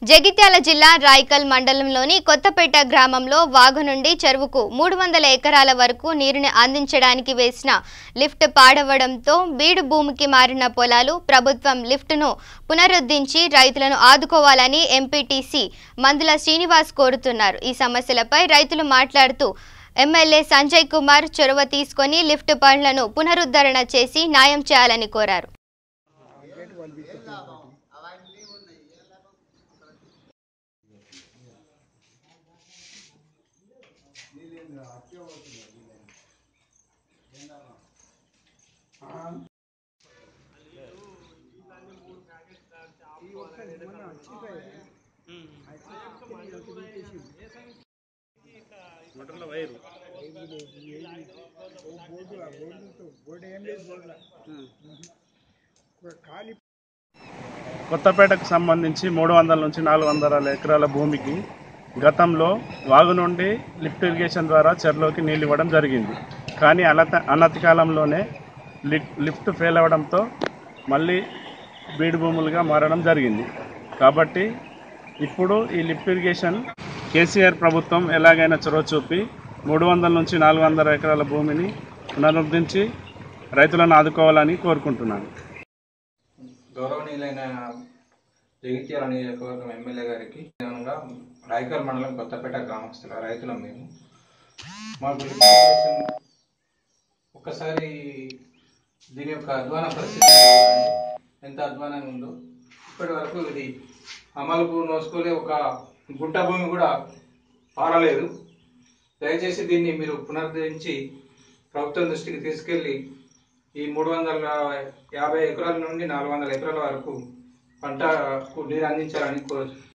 జగిత్యాల జిల్లా రాయకల్ మండలంలోని కొత్తపేట గ్రామంలో వాగు నుండి చెరువుకు 300 ఎకరాల వరకు నీరుని అందించడానికి వేసిన లిఫ్ట్ పాడవడంతో బీడు భూమికి మారిన పొలాలు ప్రభుత్వం లిఫ్ట్ను పునరుద్ధరించి రైతులను ఆదుకోవాలని ఎంపీటీసీ మందుల శ్రీనివాస్ కోరుతున్నారు। ఈ సమస్యలపై రైతులు మాట్లాడుతూ ఎమ్మెల్యే సంజయ్ కుమార్ చొరవ తీసుకొని లిఫ్ట్ పనులను పునరుద్ధరణ చేసి న్యాయం చేయాలని కోరారు। కొత్తపేటకు సంబంధించి 300 నుంచి 400 ఎకరాల భూమికి గతంలో వాగు నుండి లిఫ్ట్ ఇరిగేషన్ ద్వారా చెరువులోకి నీళ్ళు ఇవ్వడం జరిగింది। కానీ అనతి కాలంలోనే లిఫ్ట్ ఫెయిల్ అవ్వడంతో మళ్ళీ బీడు భూములుగా మారడం జరిగింది। కాబట్టి ఇప్పుడు ఈ లిఫ్ట్ ఇరిగేషన్ కేసీఆర్ ప్రభుత్వం ఎలాగైనా చొరవ చూపి 300 నుంచి 400 ఎకరాల భూమిని పునరుద్ధరించి రైతులను ఆదుకోవాలని కోరుకుంటున్నాను। గౌరవనీయులైన జగిత్యాల నియోజకవర్గం ఎమ్మెల్యే గారికి రాయకల్ మండలం కొత్తపేట గ్రామస్తుల రైతులం మేము మాకు ఒక్కసారి దీని యొక్క అధ్వాన పరిస్థితి ఎంత అధ్వానంగా ఉందో ఇప్పటి వరకు ఇది అమలుకు నోసుకోలే ఒక గుంట భూమి కూడా పారలేదు। దయచేసి దీన్ని మీరు పునరుద్ధరించి ప్రభుత్వం దృష్టికి తీసుకెళ్లి ఈ 350 ఎకరాల నుండి 400 ఎకరాల వరకు పంటకు నీరు అందించాలని కోరుతున్నాను।